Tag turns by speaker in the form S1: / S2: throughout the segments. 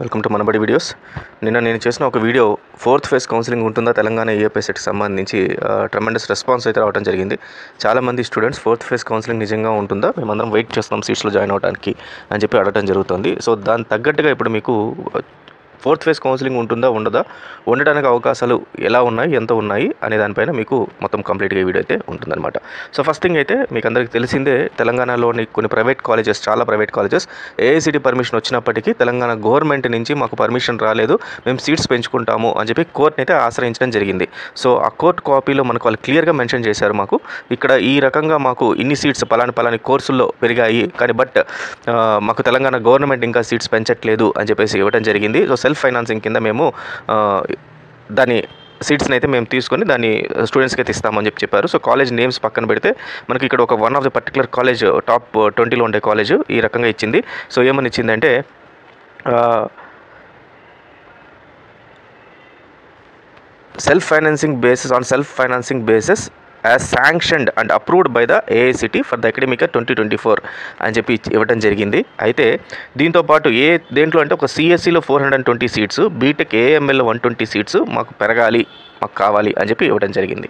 S1: Welcome to Manabadi videos. నిన్న నేను చేసిన ఒక వీడియో ఫోర్త్ ఫేజ్ కౌన్సిలింగ్ ఉంటుందా తెలంగాణ ఏపీఎస్సీకి సంబంధించి ట్రెమెండస్ రెస్పాన్స్ అయితే రావడం జరిగింది. చాలామంది స్టూడెంట్స్ ఫోర్త్ ఫేజ్ కౌన్సిలింగ్ నిజంగా ఉంటుందా, మేమందరం వెయిట్ చేస్తున్నాం సీట్స్లో జాయిన్ అవ్వడానికి అని చెప్పి అడగడం జరుగుతుంది. సో దాని తగ్గట్టుగా ఇప్పుడు మీకు ఫోర్త్ ఫేజ్ కౌన్సిలింగ్ ఉంటుందా ఉండదా, ఉండడానికి అవకాశాలు ఎలా ఉన్నాయి, ఎంత ఉన్నాయి అనే దానిపైన మీకు మొత్తం కంప్లీట్గా వీడియో అయితే ఉంటుందన్నమాట. సో ఫస్ట్ థింగ్ అయితే మీకు అందరికీ తెలిసిందే, తెలంగాణలోని కొన్ని ప్రైవేట్ కాలేజెస్, చాలా ప్రైవేట్ కాలేజెస్ ఏఐసిటీ పర్మిషన్ వచ్చినప్పటికీ తెలంగాణ గవర్నమెంట్ నుంచి మాకు పర్మిషన్ రాలేదు, మేము సీట్స్ పెంచుకుంటాము అని చెప్పి కోర్టుని అయితే ఆశ్రయించడం జరిగింది. సో ఆ కోర్టు కాపీలో మనకు వాళ్ళు క్లియర్గా మెన్షన్ చేశారు, మాకు ఇక్కడ ఈ రకంగా మాకు ఇన్ని సీట్స్ పలాని కోర్సుల్లో పెరిగాయి కానీ బట్ మాకు తెలంగాణ గవర్నమెంట్ ఇంకా సీట్స్ పెంచట్లేదు అని చెప్పేసి ఇవ్వడం జరిగింది. సో సెల్ఫ్ ఫైనాన్సింగ్ కింద మేము దాని సీట్స్ని అయితే మేము తీసుకొని దాన్ని స్టూడెంట్స్కి అయితే ఇస్తామని చెప్పారు. సో కాలేజ్ నేమ్స్ పక్కన పెడితే మనకి ఇక్కడ ఒక one of the particular college top 20లో ఉండే కాలేజ్ ఈ రకంగా ఇచ్చింది. సో ఏమని ఇచ్చిందంటే self financing basis as sanctioned and approved by the AICT for the academic year 2024 అని చెప్పి ఇవ్వడం జరిగింది. అయితే దీంతో పాటు దేంట్లో అంటే ఒక సిఎస్సిలో 420 సీట్స్, బీటెక్ ఏఎంఎల్లో 120 సీట్స్ మాకు పెరగాలి, మాకు కావాలి అని చెప్పి ఇవ్వడం జరిగింది.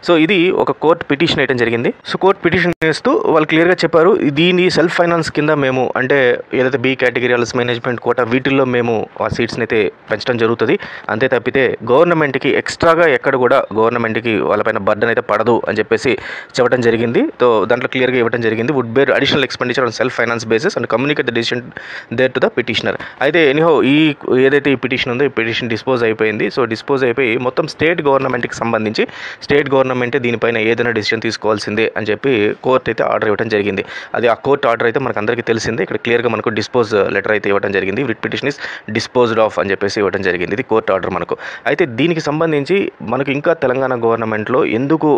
S1: సో ఇది ఒక కోర్టు పిటిషన్ వేయడం జరిగింది. సో కోర్టు పిటిషన్ వేస్తూ వాళ్ళు క్లియర్గా చెప్పారు, దీని సెల్ఫ్ ఫైనాన్స్ కింద మేము అంటే ఏదైతే బీ కేటగిరీ మేనేజ్మెంట్ కోటా వీటిల్లో మేము ఆ సీట్స్ని అయితే పెంచడం జరుగుతుంది. అంతే తప్పితే గవర్నమెంట్కి ఎక్స్ట్రాగా ఎక్కడ కూడా గవర్నమెంట్కి వాళ్ళపైన బర్డన్ అయితే పడదు అని చెప్పేసి చెప్పడం జరిగింది. సో దాంట్లో క్లియర్గా ఇవ్వడం జరిగింది, would bear additional expenditure on self finance basis and communicate the decision thereto the petitioner. అయితే ఎనీహౌ ఏదైతే ఈ పిటిషన్ ఉందో ఈ పిటిషన్ డిస్పోజ్ అయిపోయింది. సో డిస్పోజ్ అయిపోయి మొత్తం స్టేట్ గవర్నమెంట్కి సంబంధించి స్టేట్ గవర్నమెంటే దీనిపైన ఏదైనా డిసిషన్ తీసుకోవాల్సిందే అని చెప్పి కోర్టు అయితే ఆర్డర్ ఇవ్వడం జరిగింది. అది ఆ కోర్టు ఆర్డర్ అయితే మనకు అందరికీ తెలిసిందే. ఇక్కడ క్లియర్గా మనకు డిస్పోజ్ లెటర్ అయితే ఇవ్వడం జరిగింది, writ petition is disposed of అని చెప్పేసి ఇవ్వడం జరిగింది. ఇది కోర్టు ఆర్డర్ మనకు. అయితే దీనికి సంబంధించి మనకు ఇంకా తెలంగాణ గవర్నమెంట్లో ఎందుకు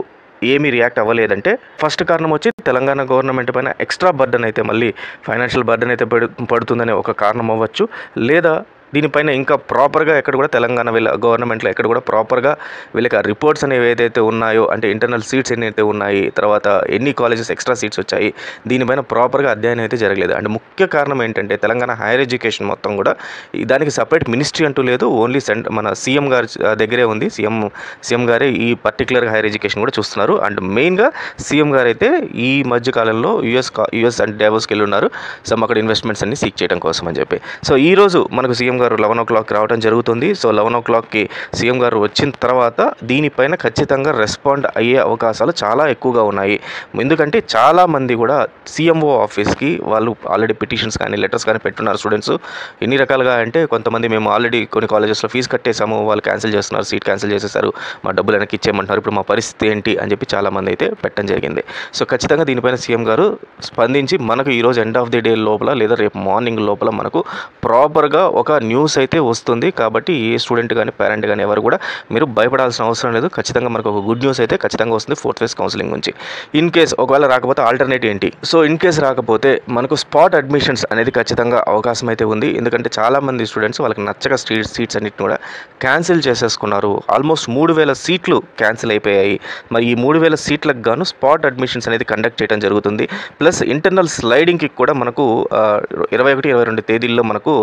S1: ఏమీ రియాక్ట్ అవ్వలేదంటే ఫస్ట్ కారణం వచ్చి తెలంగాణ గవర్నమెంట్ పైన ఎక్స్ట్రా బర్డన్ అయితే మళ్ళీ ఫైనాన్షియల్ బర్డన్ అయితే పడుతుందనే ఒక కారణం అవ్వచ్చు, లేదా దీనిపైన ఇంకా ప్రాపర్గా ఎక్కడ కూడా తెలంగాణ గవర్నమెంట్లో ఎక్కడ కూడా ప్రాపర్గా వీళ్ళకి ఆ రిపోర్ట్స్ అనేవి ఏదైతే ఉన్నాయో, అంటే ఇంటర్నల్ సీట్స్ ఎన్నైతే ఉన్నాయి, తర్వాత ఎన్ని కాలేజెస్ ఎక్స్ట్రా సీట్స్ వచ్చాయి, దీనిపైన ప్రాపర్గా అధ్యయనం అయితే జరగలేదు. అండ్ ముఖ్య కారణం ఏంటంటే తెలంగాణ హైయర్ ఎడ్యుకేషన్ మొత్తం కూడా దానికి సపరేట్ మినిస్ట్రీ అంటూ లేదు, ఓన్లీ మన సీఎం గారి దగ్గరే ఉంది. సీఎం గారే ఈ పర్టికులర్ హైయర్ ఎడ్యుకేషన్ కూడా చూస్తున్నారు. అండ్ మెయిన్గా సీఎం గారు అయితే ఈ మధ్యకాలంలో యుఎస్ అండ్ డావోస్కి వెళ్ళి ఉన్నారు. సో అక్కడ ఇన్వెస్ట్మెంట్స్ అన్ని సీక్ చేయడం కోసం అని చెప్పి. సో ఈ రోజు మనకు సీఎం గారు 11 o'clock రావడం జరుగుతుంది. సో 11 o'clockకి సీఎం గారు వచ్చిన తర్వాత దీనిపైన ఖచ్చితంగా రెస్పాండ్ అయ్యే అవకాశాలు చాలా ఎక్కువగా ఉన్నాయి. ఎందుకంటే చాలామంది కూడా సీఎంఓ ఆఫీస్కి వాళ్ళు ఆల్రెడీ పిటిషన్స్ కానీ లెటర్స్ కానీ పెట్టున్నారు స్టూడెంట్స్. ఎన్ని రకాలుగా అంటే కొంతమంది మేము ఆల్రెడీ కొన్ని కాలేజెస్లో ఫీజు కట్టేసాము, వాళ్ళు క్యాన్సిల్ చేస్తున్నారు, సీట్ క్యాన్సిల్ చేసేసారు, మా డబ్బులు వెనక్కి ఇచ్చేయమంటున్నారు, ఇప్పుడు మా పరిస్థితి ఏంటి అని చెప్పి చాలామంది అయితే పెట్టడం జరిగింది. సో ఖచ్చితంగా దీనిపైన సీఎం గారు స్పందించి మనకు ఈరోజు ఎండ్ ఆఫ్ ది డే లోపల లేదా రేపు మార్నింగ్ లోపల మనకు ప్రాపర్గా ఒక న్యూస్ అయితే వస్తుంది. కాబట్టి ఏ స్టూడెంట్ కానీ పేరెంట్ కానీ ఎవరు కూడా మీరు భయపడాల్సిన అవసరం లేదు. ఖచ్చితంగా మనకు ఒక గుడ్ న్యూస్ అయితే ఖచ్చితంగా వస్తుంది ఫోర్త్ ఫేజ్ కౌన్సిలింగ్ నుంచి. ఇన్ కేస్ ఒకవేళ రాకపోతే ఆల్టర్నేట్ ఏంటి? సో ఇన్ కేస్ రాకపోతే మనకు స్పాట్ అడ్మిషన్స్ అనేది ఖచ్చితంగా అవకాశం అయితే ఉంది. ఎందుకంటే చాలామంది స్టూడెంట్స్ వాళ్ళకి నచ్చక సీట్స్ అన్నిటిని కూడా క్యాన్సిల్ చేసేసుకున్నారు. ఆల్మోస్ట్ 3000 సీట్లు క్యాన్సిల్ అయిపోయాయి. మరి ఈ 3000 సీట్లకు గాను స్పాట్ అడ్మిషన్స్ అనేది కండక్ట్ చేయడం జరుగుతుంది. ప్లస్ ఇంటర్నల్ స్లైడింగ్కి కూడా మనకు 21-22 తేదీల్లో మనకు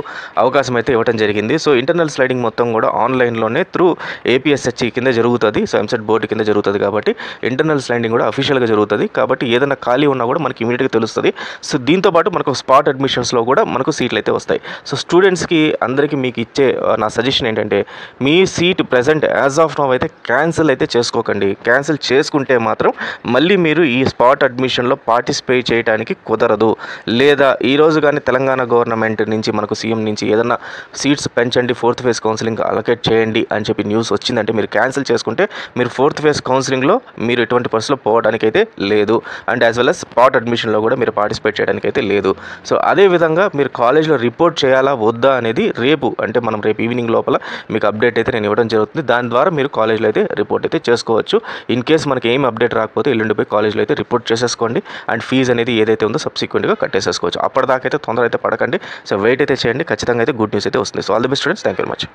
S1: అవకాశం అయితే ఇవ్వడం జరిగింది. సో ఇంటర్నల్ స్లైడింగ్ మొత్తం కూడా ఆన్లైన్లోనే త్రూ ఏపీఎస్హెచ్ కింద జరుగుతుంది. సో ఎంసెట్ బోర్డు కింద జరుగుతుంది కాబట్టి ఇంటర్నల్ స్లైడింగ్ కూడా అఫీషియల్గా జరుగుతుంది. కాబట్టి ఏదైనా ఖాళీ ఉన్నా కూడా మనకి ఇమీడియట్గా తెలుస్తుంది. సో దీంతోపాటు మనకు స్పాట్ అడ్మిషన్స్లో కూడా మనకు సీట్లు అయితే వస్తాయి. సో స్టూడెంట్స్కి అందరికీ మీకు ఇచ్చే నా సజెషన్ ఏంటంటే మీ seat present as of now అయితే క్యాన్సిల్ అయితే చేసుకోకండి. క్యాన్సిల్ చేసుకుంటే మాత్రం మళ్ళీ మీరు ఈ స్పాట్ అడ్మిషన్లో పార్టిసిపేట్ చేయడానికి కుదరదు. లేదా ఈరోజు కానీ తెలంగాణ గవర్నమెంట్ నుంచి మనకు సీఎం నుంచి ఏదైనా సీట్స్ పెంచండి, ఫోర్త్ ఫేజ్ కౌన్సిలింగ్ అలొకేట్ చేయండి అని చెప్పి న్యూస్ వచ్చిందంటే మీరు క్యాన్సిల్ చేసుకుంటే మీరు ఫోర్త్ ఫేజ్ కౌన్సిలింగ్లో మీరు ఎటువంటి పరిస్థితుల్లో పోవడానికి అయితే లేదు. And as well as spot అడ్మిషన్లో కూడా మీరు పార్టిసిపేట్ చేయడానికి అయితే లేదు. సో అదేవిధంగా మీరు కాలేజ్లో రిపోర్ట్ చేయాలా వద్దా అనేది రేపు ఈవినింగ్ లోపల మీకు అప్డేట్ అయితే నేను ఇవ్వడం జరుగుతుంది. దాని ద్వారా మీరు కాలేజ్లో అయితే రిపోర్ట్ అయితే చేసుకోవచ్చు. ఇన్ కేస్ మనకి ఏం అప్డేట్ రాకపోతే ఎల్లుండిపోయి కాలేజ్లో అయితే రిపోర్ట్ చేసేసుకోండి. అండ్ ఫీజు అనేది ఏదైతే ఉందో సబ్సిక్వెంట్గా కట్టేసేసుకోవచ్చు. అప్పటిదాకా అయితే తొందర అయితే పడకండి. సో వెయిట్ అయితే చేయండి, ఖచ్చితంగా అయితే గుడ్ న్యూస్ అయితే వస్తుంది. So all the best students, thank you very much.